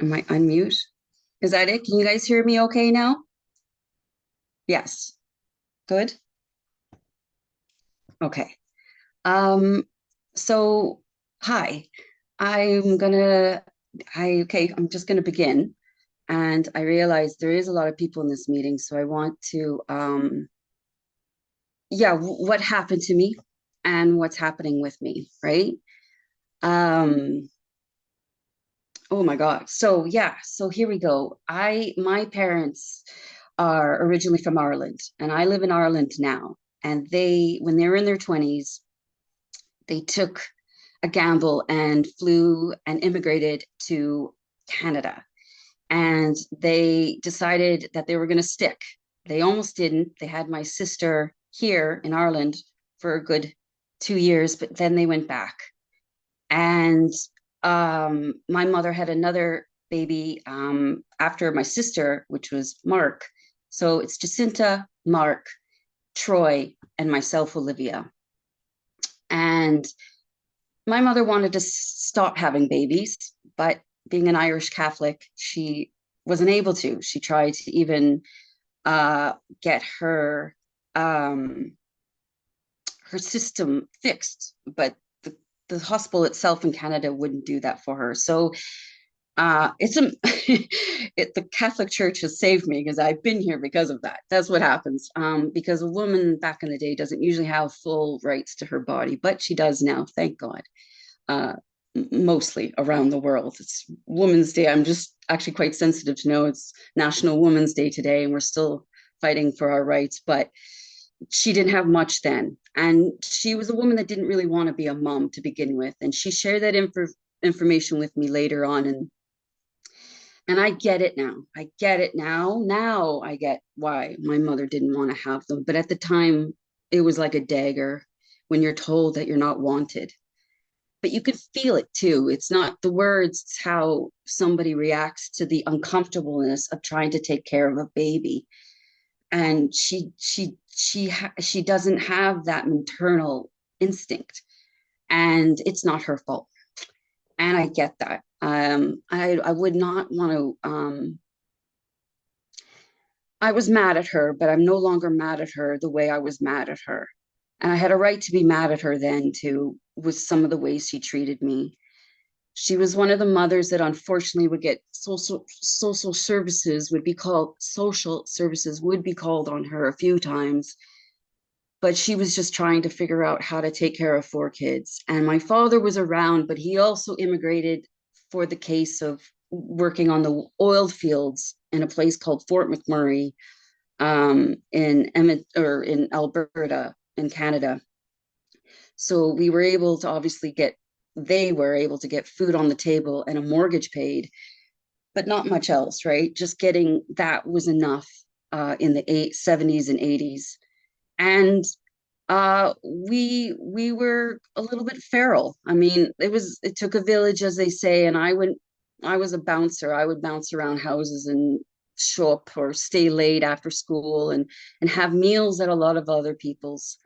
Am I unmute? Is that it? Can you guys hear me okay now? Yes. Good. Okay. Um, so hi. I'm gonna I'm just gonna begin. And I realize there is a lot of people in this meeting, so I want to what happened to me and what's happening with me, right? Um, oh my God. So here we go. My parents are originally from Ireland, and I live in Ireland now. And when they were in their 20s, they took a gamble and flew and immigrated to Canada. And they decided that they were going to stick. They almost didn't. They had my sister here in Ireland for a good 2 years, but then they went back. And my mother had another baby after my sister, which was Mark. So it's Jacinta, Mark, Troy, and myself, Olivia. And my mother wanted to stop having babies, but being an Irish Catholic, she wasn't able to. She tried to even get her system fixed, but the hospital itself in Canada wouldn't do that for her. So the Catholic Church has saved me because I've been here because of that. That's what happens. Because a woman back in the day doesn't usually have full rights to her body, but she does now, thank God. Uh, Mostly around the world. It's Women's Day. I'm just actually quite sensitive to know it's National Women's Day today, and we're still fighting for our rights. But she didn't have much then, and she was a woman that didn't really want to be a mom to begin with. And she shared that information with me later on, and I get it now. I get it now. Now I get why my mother didn't want to have them. But at the time, it was like a dagger when you're told that you're not wanted. But you can feel it too. It's not the words, it's how somebody reacts to the uncomfortableness of trying to take care of a baby. And she doesn't have that maternal instinct, and it's not her fault. And I get that. I would not want to. I was mad at her, but I'm no longer mad at her the way I was mad at her. And I had a right to be mad at her then too, with some of the ways she treated me. She was one of the mothers that unfortunately would get social services would be called on her a few times, but she was just trying to figure out how to take care of 4 kids. And my father was around, but he also immigrated for the case of working on the oil fields in a place called Fort McMurray in Alberta in Canada. So we were able to obviously they were able to get food on the table and a mortgage paid, but not much else, right? Just getting that was enough in the 70s and 80s. And we were a little bit feral. I mean, it took a village, as they say, and I was a bouncer. I would bounce around houses and show up or stay late after school and have meals at a lot of other people's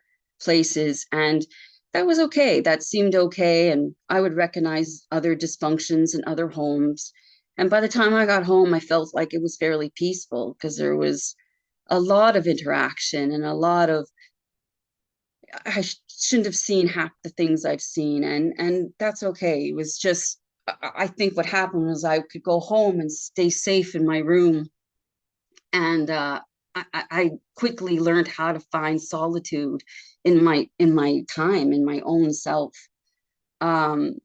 places. And that was okay. That seemed okay. And I would recognize other dysfunctions in other homes. And by the time I got home, I felt like it was fairly peaceful because there was a lot of interaction and a lot of I shouldn't have seen half the things I've seen, and that's okay. It was just I think what happened was I could go home and stay safe in my room, and I quickly learned how to find solitude in my time in my own self. Um,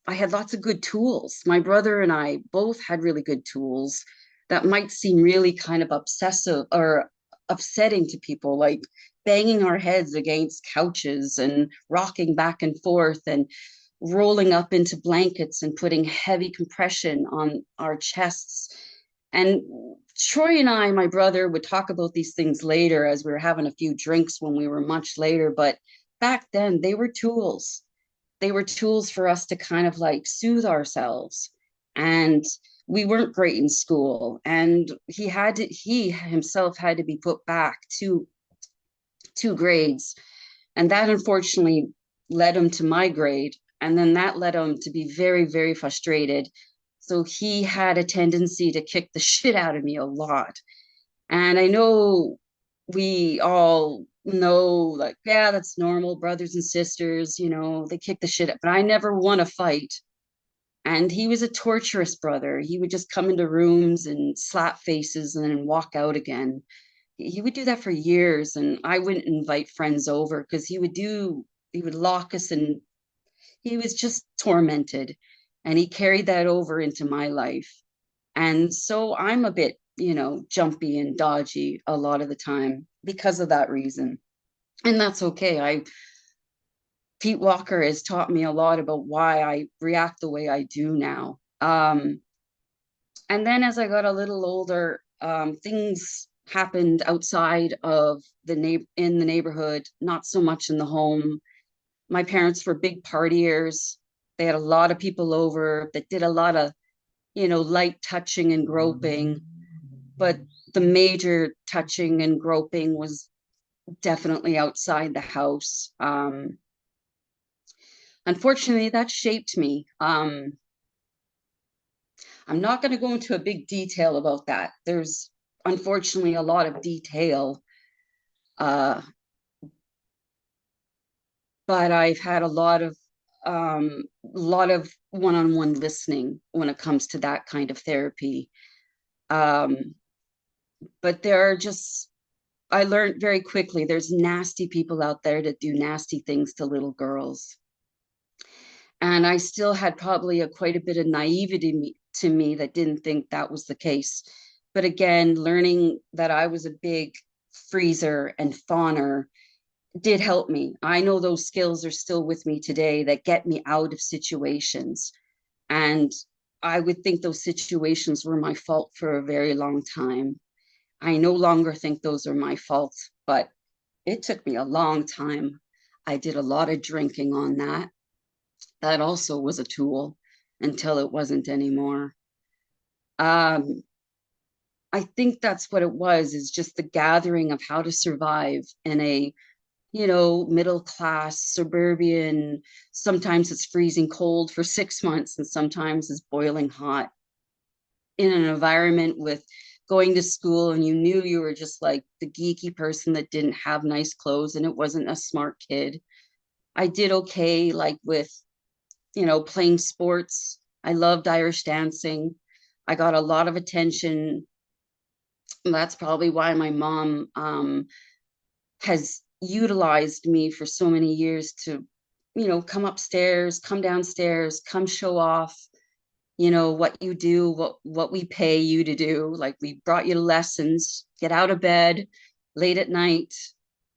I had lots of good tools. My brother and I both had really good tools that might seem really kind of obsessive or upsetting to people, like banging our heads against couches and rocking back and forth and rolling up into blankets and putting heavy compression on our chests. And Troy and I, my brother, would talk about these things later as we were having a few drinks when we were much later. But back then, they were tools. They were tools for us to kind of like soothe ourselves. And we weren't great in school. And he himself had to be put back two grades. And that unfortunately led him to my grade. And then that led him to be very, very frustrated. So he had a tendency to kick the shit out of me a lot. And I know we all know, like, yeah, that's normal. Brothers and sisters, they kick the shit out, but I never won a fight. And he was a torturous brother. He would just come into rooms and slap faces and then walk out again. He would do that for years, and I wouldn't invite friends over because he would lock us, and he was just tormented. And he carried that over into my life. And so I'm a bit, jumpy and dodgy a lot of the time because of that reason. And that's okay. Pete Walker has taught me a lot about why I react the way I do now. And then as I got a little older, things happened outside of in the neighborhood, not so much in the home. My parents were big partiers. They had a lot of people over that did a lot of, light touching and groping. But the major touching and groping was definitely outside the house. Unfortunately, that shaped me. I'm not going to go into a big detail about that. There's unfortunately a lot of detail, uh, but I've had a lot of one-on-one listening when it comes to that kind of therapy. Um, but there are just I learned very quickly there's nasty people out there that do nasty things to little girls. And I still had probably quite a bit of naivety to me that didn't think that was the case. But again, learning that I was a big freezer and fawner did help me. I know those skills are still with me today that get me out of situations. And I would think those situations were my fault for a very long time. I no longer think those are my fault, but it took me a long time. I did a lot of drinking on that. That also was a tool until it wasn't anymore. Um, I think that's what it was, is just the gathering of how to survive in a, middle class, suburban, sometimes it's freezing cold for 6 months and sometimes it's boiling hot in an environment with going to school, and you knew you were just like the geeky person that didn't have nice clothes and it wasn't a smart kid. I did okay, like with playing sports. I loved Irish dancing. I got a lot of attention. That's probably why my mom has utilized me for so many years to, come upstairs, come downstairs, come show off, what you do, what we pay you to do. Like, we brought you lessons, get out of bed late at night,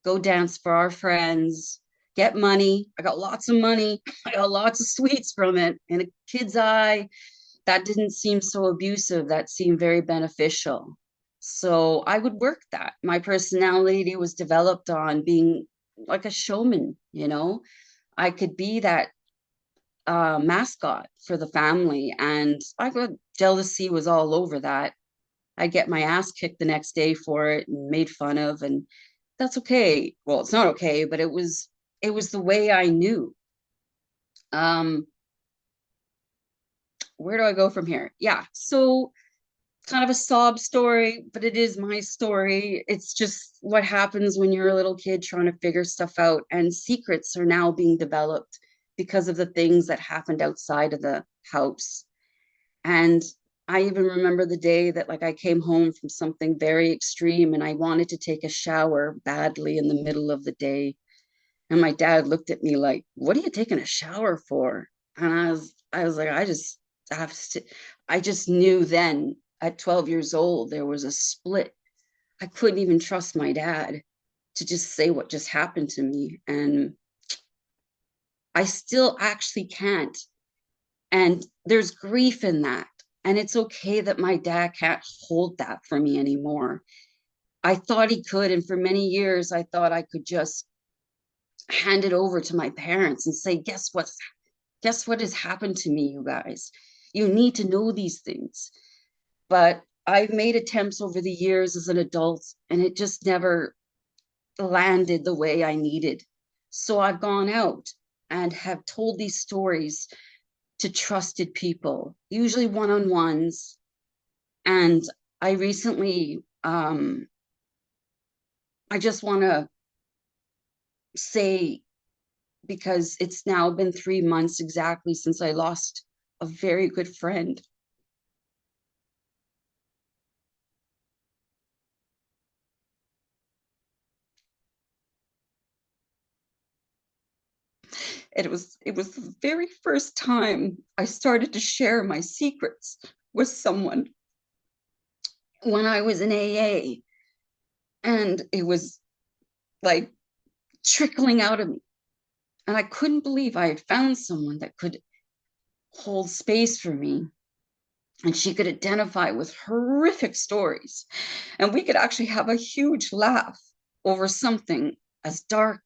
go dance for our friends, get money. I got lots of money. I got lots of sweets from it. In a kid's eye, that didn't seem so abusive. That seemed very beneficial. So I would work that. My personality was developed on being like a showman. I could be that mascot for the family. And I got jealousy was all over that. I get my ass kicked the next day for it and made fun of, and that's okay. Well, it's not okay, but it was the way I knew. Um, where do I go from here? Yeah. So kind of a sob story, but it is my story. It's just what happens when you're a little kid trying to figure stuff out, and secrets are now being developed because of the things that happened outside of the house. And I even remember the day that, like, I came home from something very extreme and I wanted to take a shower badly in the middle of the day. And my dad looked at me like, "What are you taking a shower for?" And I was like, have to, I just knew then at 12 years old, there was a split. I couldn't even trust my dad to just say what just happened to me. And I still actually can't. And there's grief in that. And it's okay that my dad can't hold that for me anymore. I thought he could. And for many years, I thought I could just hand it over to my parents and say, guess what has happened to me, you guys? You need to know these things. But I've made attempts over the years as an adult, and it just never landed the way I needed. So I've gone out and have told these stories to trusted people, usually one-on-ones. And I recently, I just want to say, because it's now been 3 months exactly since I lost a very good friend. It was the very first time I started to share my secrets with someone when I was in AA. And it was like trickling out of me. And I couldn't believe I had found someone that could hold space for me. And she could identify with horrific stories. And we could actually have a huge laugh over something as dark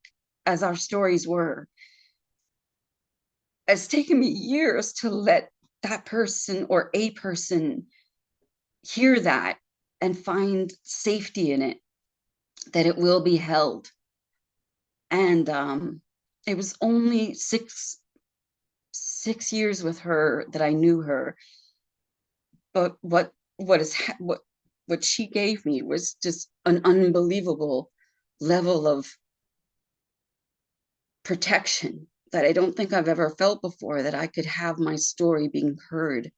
as our stories were. It's taken me years to let that person or a person hear that and find safety in it, that it will be held. And it was only six years with her that I knew her. But what she gave me was just an unbelievable level of protection that I don't think I've ever felt before, that I could have my story being heard.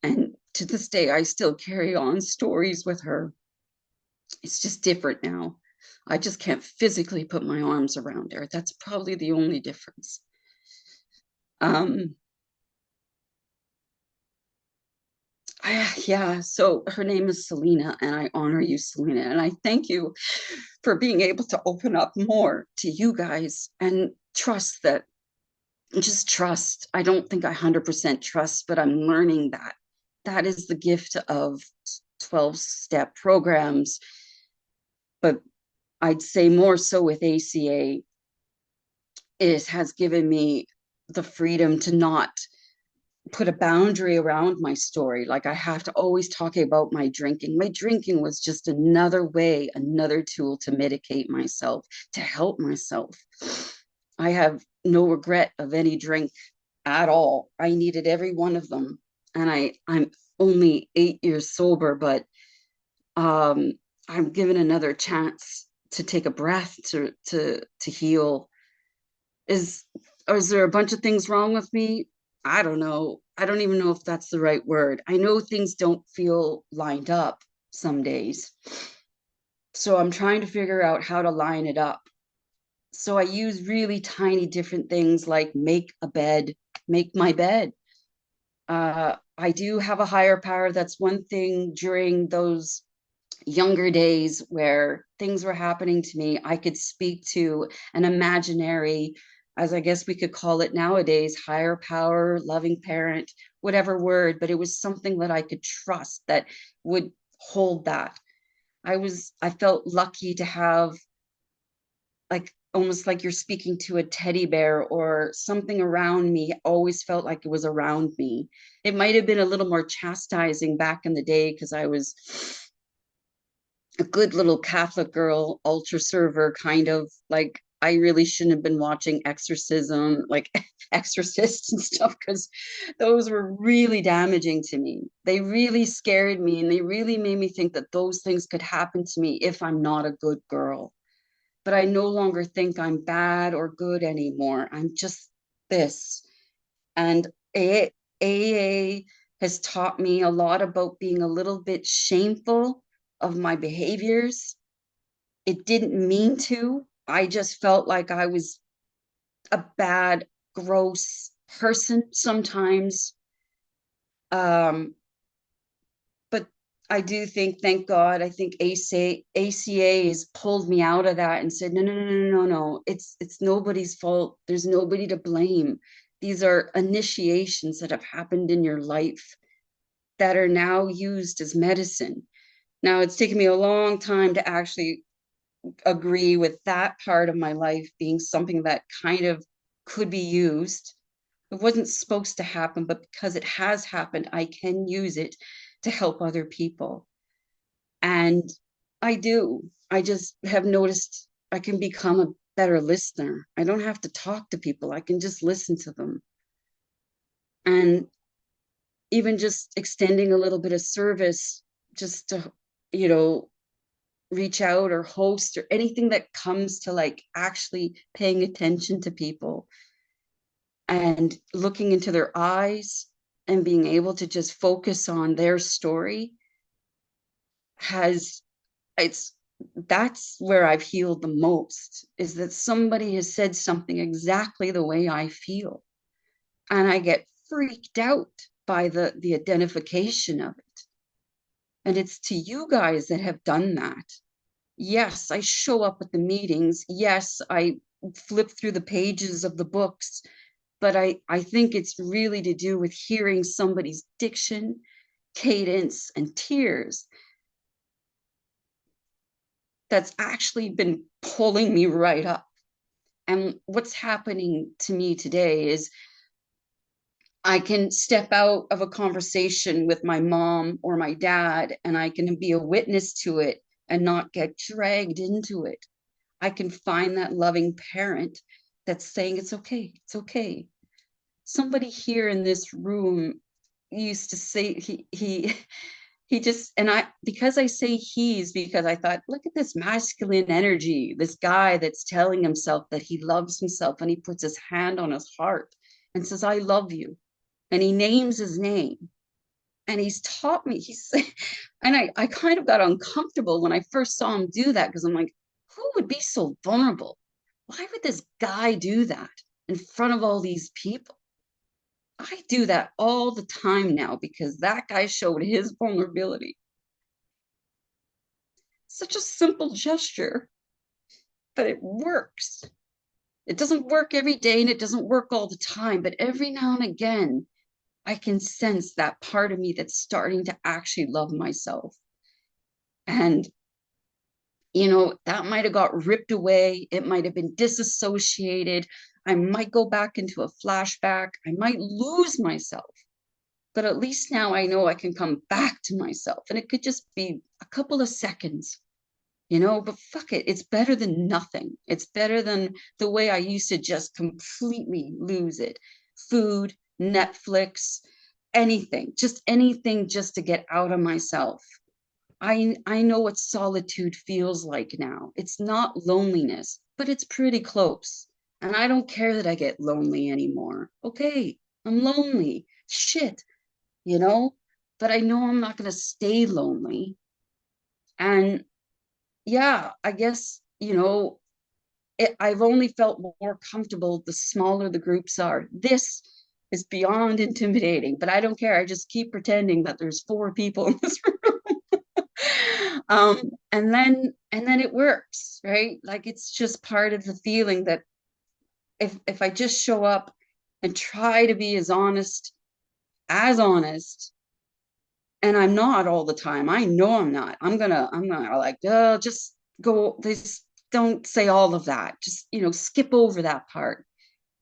And to this day, I still carry on stories with her. It's just different now. I just can't physically put my arms around her. That's probably the only difference. Um, yeah, so her name is Selena, and I honor you, Selena, and I thank you for being able to open up more to you guys and trust that, just trust. I don't think I 100% trust, but I'm learning that. That is the gift of 12-step programs. But I'd say more so with ACA, it has given me the freedom to not put a boundary around my story. Like I have to always talk about my drinking. My drinking was just another way, another tool to mitigate myself, to help myself. I have no regret of any drink at all. I needed every one of them. And I'm only 8 years sober, but um, I'm given another chance to take a breath, to heal. Is or is there a bunch of things wrong with me? I don't know. I don't even know if that's the right word. I know things don't feel lined up some days. So I'm trying to figure out how to line it up. So I use really tiny different things like make a bed, make my bed. I do have a higher power. That's one thing during those younger days where things were happening to me. I could speak to an imaginary, as I guess we could call it nowadays, higher power, loving parent, whatever word, but it was something that I could trust that would hold that. I felt lucky to have, like, almost like you're speaking to a teddy bear or something around me, always felt like it was around me. It might have been a little more chastising back in the day because I was a good little Catholic girl, ultra server, kind of like I really shouldn't have been watching exorcism, like exorcists and stuff, because those were really damaging to me. They really scared me and they really made me think that those things could happen to me if I'm not a good girl. But I no longer think I'm bad or good anymore. I'm just this. And AA has taught me a lot about being a little bit shameful of my behaviors. It didn't mean to. I just felt like I was a bad, gross person sometimes. Um, but I do think, thank God, I think ACA has pulled me out of that and said, no, no, no, no, no, no. It's nobody's fault. There's nobody to blame. These are initiations that have happened in your life that are now used as medicine. Now, it's taken me a long time to actually agree with that part of my life being something that kind of could be used. It wasn't supposed to happen, but because it has happened, I can use it to help other people. And I do. I just have noticed I can become a better listener. I don't have to talk to people, I can just listen to them. And even just extending a little bit of service, just to, you know, reach out or host or anything that comes to like actually paying attention to people and looking into their eyes and being able to just focus on their story has, it's, that's where I've healed the most, is that somebody has said something exactly the way I feel, and I get freaked out by the identification of it. And it's to you guys that have done that. Yes, I show up at the meetings. Yes, I flip through the pages of the books, but I think it's really to do with hearing somebody's diction, cadence, and tears that's actually been pulling me right up. And what's happening to me today is I can step out of a conversation with my mom or my dad, and I can be a witness to it and not get dragged into it. I can find that loving parent that's saying, it's okay, it's okay. Somebody here in this room used to say, he just, and I, because I say he's, because I thought, look at this masculine energy, this guy that's telling himself that he loves himself, and he puts his hand on his heart and says, I love you. And he names his name. And he's taught me, he's, and I kind of got uncomfortable when I first saw him do that, because I'm like, who would be so vulnerable? Why would this guy do that in front of all these people? I do that all the time now because that guy showed his vulnerability. Such a simple gesture, but it works. It doesn't work every day and it doesn't work all the time, but every now and again, I can sense that part of me that's starting to actually love myself. And, you know, that might have got ripped away. It might have been disassociated. I might go back into a flashback. I might lose myself. But at least now I know I can come back to myself. And it could just be a couple of seconds, you know, but fuck it. It's better than nothing. It's better than the way I used to just completely lose it. Food, Netflix, anything just to get out of myself. I know what solitude feels like now. It's not loneliness, but it's pretty close. And I don't care that I get lonely anymore. Okay, I'm lonely. Shit, you know, but I know I'm not going to stay lonely. And yeah, I guess, you know, I've only felt more comfortable the smaller the groups are. This is beyond intimidating, but I don't care. I just keep pretending that there's 4 people in this room. And then it works, right? Like it's just part of the feeling that if I just show up and try to be as honest, and I'm not all the time. I know I'm not. I'm gonna like, oh, just go this, don't say all of that. Just, you know, skip over that part,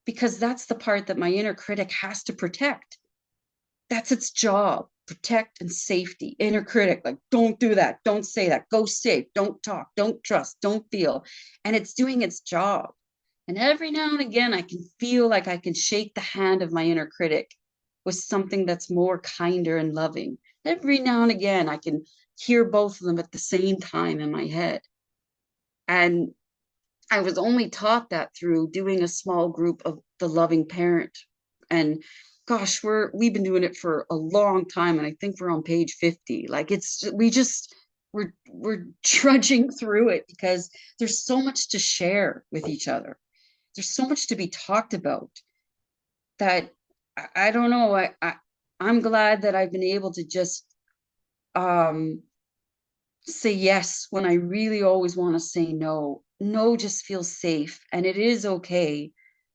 because that's the part that my inner critic has to protect. That's its job. Protect and safety. Inner critic, like, don't do that, don't say that, go safe, don't talk, don't trust, don't feel. And it's doing its job. And every now and again, I can feel like I can shake the hand of my inner critic with something that's more kinder and loving. Every now and again, I can hear both of them at the same time in my head. And I was only taught that through doing a small group of the loving parent. And gosh, we've been doing it for a long time, and I think we're on page 50. Like it's we're trudging through it because there's so much to share with each other. There's so much to be talked about that I don't know. I'm glad that I've been able to just um say yes when I really always want to say no. No just feels safe and it is okay.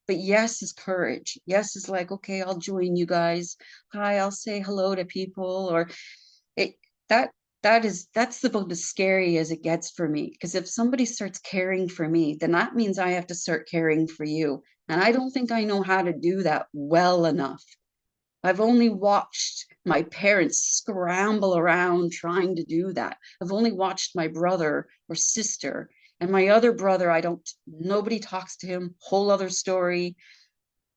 But yes is courage. Yes is like, okay, I'll join you guys. Hi, I'll say hello to people. Or it that that's about as scary as it gets for me. Because if somebody starts caring for me, then that means I have to start caring for you. And I don't think I know how to do that well enough. I've only watched my parents scramble around trying to do that. I've only watched my brother or sister, and my other brother, nobody talks to him, whole other story.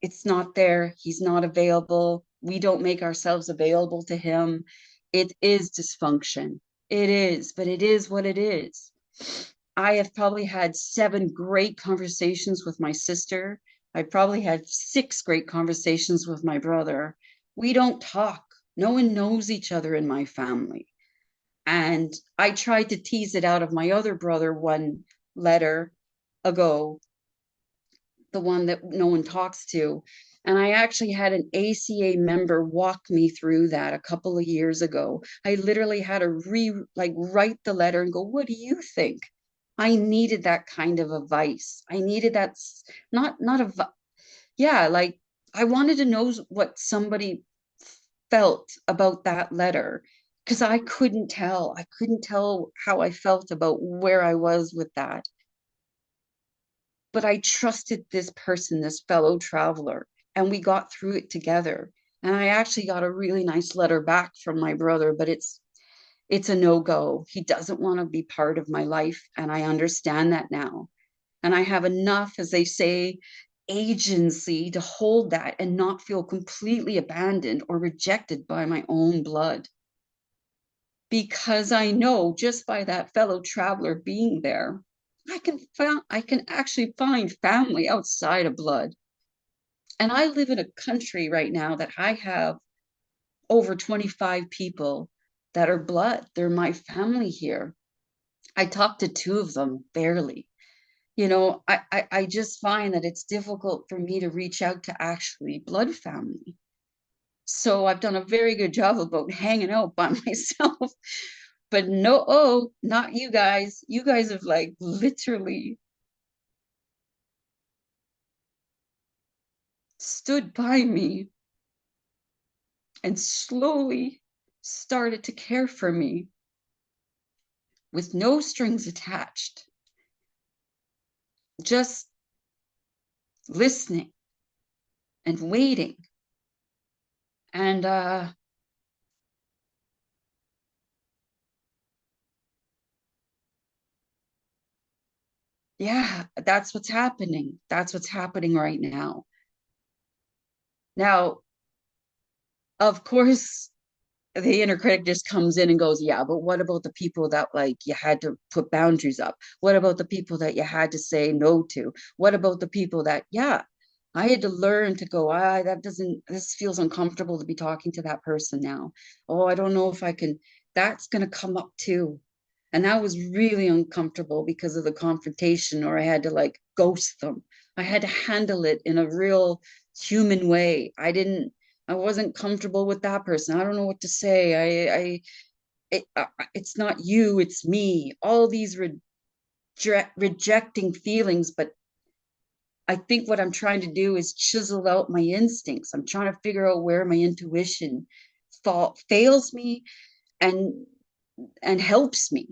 It's not there. He's not available. we don't make ourselves available to him. It is dysfunction. It is, but it is what it is. I have probably had 7 great conversations with my sister. I probably had 6 great conversations with my brother. We don't talk. No one knows each other in my family. And I tried to tease it out of my other brother one letter ago, the one that no one talks to. And I actually had an ACA member walk me through that a couple of years ago. I literally had to write the letter and go, what do you think? I needed that kind of advice. I needed that, not a, yeah, like I wanted to know what somebody felt about that letter, because I couldn't tell. I couldn't tell how I felt about where I was with that. But I trusted this person, this fellow traveler, and we got through it together. And I actually got a really nice letter back from my brother, but it's a no-go. He doesn't want to be part of my life, and I understand that now. And I have enough, as they say, agency to hold that and not feel completely abandoned or rejected by my own blood. Because I know just by that fellow traveler being there, I can actually find family outside of blood. And I live in a country right now that I have over 25 people that are blood. They're my family here. I talk to 2 of them barely. I just find that it's difficult for me to reach out to actually blood family. So I've done a very good job about hanging out by myself. But no, oh, not you guys. You guys have like literally stood by me and slowly started to care for me with no strings attached, just listening and waiting. And yeah, that's what's happening. That's what's happening right now. Now, of course, the inner critic just comes in and goes, yeah, but what about the people that like you had to put boundaries up? What about the people that you had to say no to? What about the people that, yeah, I had to learn to go, this feels uncomfortable to be talking to that person now. Oh, I don't know if I can, that's going to come up too. And that was really uncomfortable because of the confrontation, or I had to like ghost them. I had to handle it in a real human way. I wasn't comfortable with that person. I don't know what to say. It's not you, it's me. All these rejecting feelings, but I think what I'm trying to do is chisel out my instincts. I'm trying to figure out where my intuition fails me and helps me.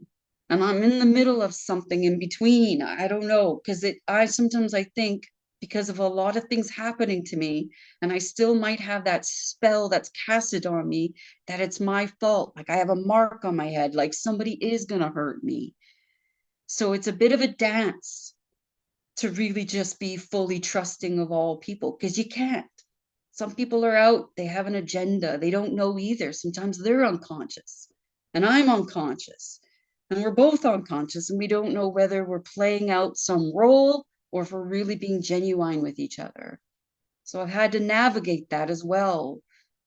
And I'm in the middle of something in between. I don't know, because I sometimes I think, because of a lot of things happening to me, and I still might have that spell that's casted on me, that it's my fault. Like I have a mark on my head, like somebody is going to hurt me. So it's a bit of a dance to really just be fully trusting of all people, because you can't. Some people are out, they have an agenda, they don't know either. Sometimes they're unconscious and I'm unconscious and we're both unconscious, and we don't know whether we're playing out some role or if we're really being genuine with each other. So I've had to navigate that as well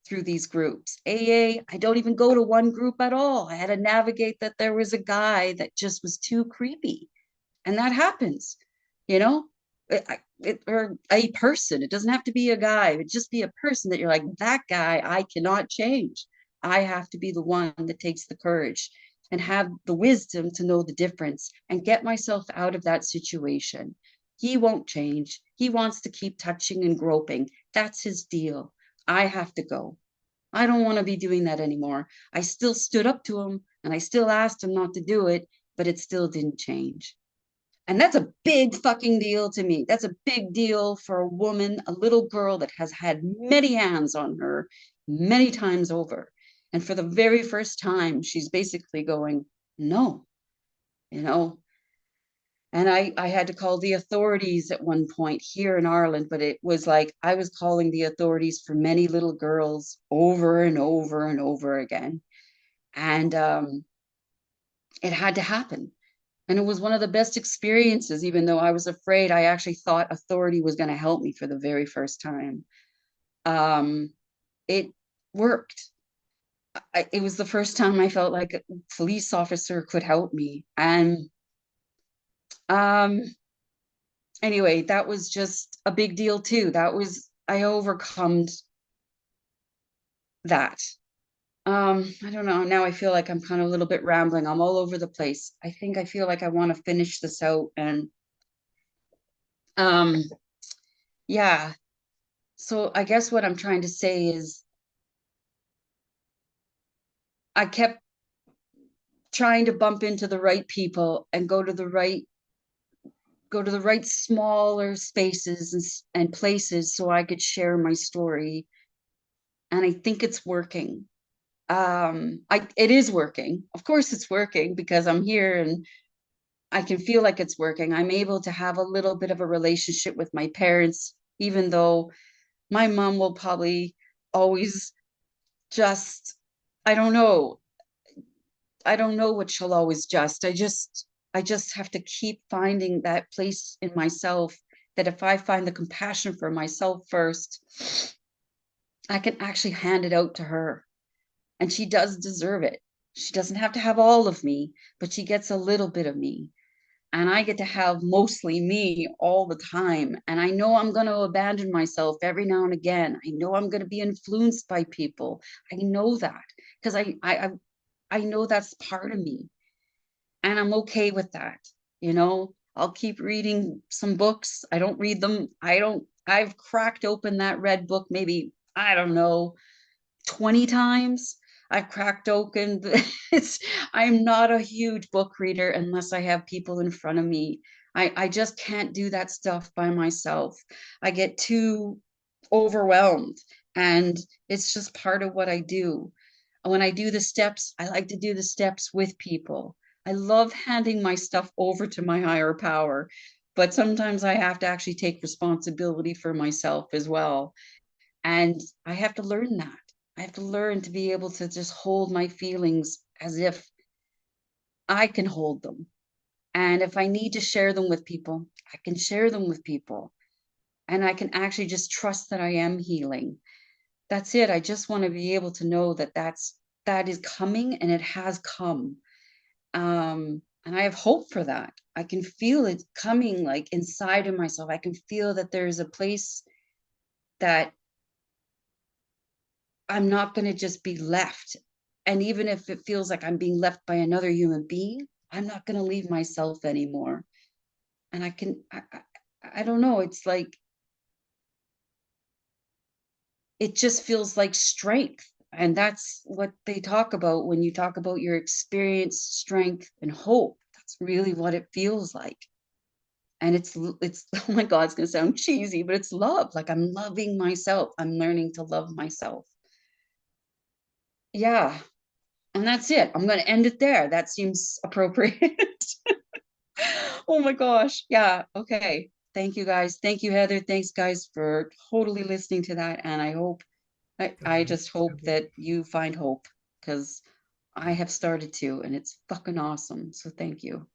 through these groups. AA, I don't even go to one group at all. I had to navigate that there was a guy that just was too creepy, and that happens, you know, or a person. It doesn't have to be a guy, it just be a person that you're like, that guy I cannot change. I have to be the one that takes the courage and have the wisdom to know the difference and get myself out of that situation. He won't change. He wants to keep touching and groping. That's his deal. I have to go. I don't want to be doing that anymore. I still stood up to him and I still asked him not to do it, but it still didn't change. And that's a big fucking deal to me. That's a big deal for a woman, a little girl that has had many hands on her many times over. And for the very first time, she's basically going, no, you know, And I had to call the authorities at one point here in Ireland, but it was like I was calling the authorities for many little girls over and over and over again. And it had to happen. And it was one of the best experiences, even though I was afraid. I actually thought authority was going to help me for the very first time. Um, it worked. It was the first time I felt like a police officer could help me. And um, anyway, that was just a big deal too. That was, I overcome that. I don't know. Now I feel like I'm kind of a little bit rambling. I'm all over the place. I think I feel like I want to finish this out and um yeah. So I guess what I'm trying to say is I kept trying to bump into the right people and go to the right smaller spaces and places so I could share my story. And I think it's working. It is working. Of course it's working because I'm here and I can feel like it's working. I'm able to have a little bit of a relationship with my parents, even though my mom will probably always just, I don't know. I don't know what she'll always just. I just have to keep finding that place in myself that if I find the compassion for myself first, I can actually hand it out to her. And she does deserve it. She doesn't have to have all of me, but she gets a little bit of me. And I get to have mostly me all the time. And I know I'm going to abandon myself every now and again. I know I'm going to be influenced by people. I know that because I know that's part of me, and I'm okay with that. I'll keep reading some books. I don't read them. I've cracked open that red book maybe, I don't know, 20 times. I've cracked open. It's, I'm not a huge book reader unless I have people in front of me. I just can't do that stuff by myself. I get too overwhelmed, and it's just part of what I do. When I do the steps, I like to do the steps with people. I love handing my stuff over to my higher power, but sometimes I have to actually take responsibility for myself as well. And I have to learn that. I have to learn to be able to just hold my feelings as if I can hold them. And if I need to share them with people, I can share them with people. And I can actually just trust that I am healing. That's it. I just want to be able to know that that is coming, and it has come. And I have hope for that. I can feel it coming like inside of myself. I can feel that there's a place that I'm not going to just be left. And even if it feels like I'm being left by another human being, I'm not going to leave myself anymore. And I don't know. It's like, it just feels like strength. And that's what they talk about when you talk about your experience, strength, and hope. That's really what it feels like. And it's oh my God, it's going to sound cheesy, but it's love. Like I'm loving myself. I'm learning to love myself. Yeah. And that's it. I'm going to end it there. That seems appropriate. Oh my gosh. Yeah. Okay. Thank you guys. Thank you, Heather. Thanks, guys, for totally listening to that. And I just hope Good. that you find hope because I have started to, and it's fucking awesome. So thank you.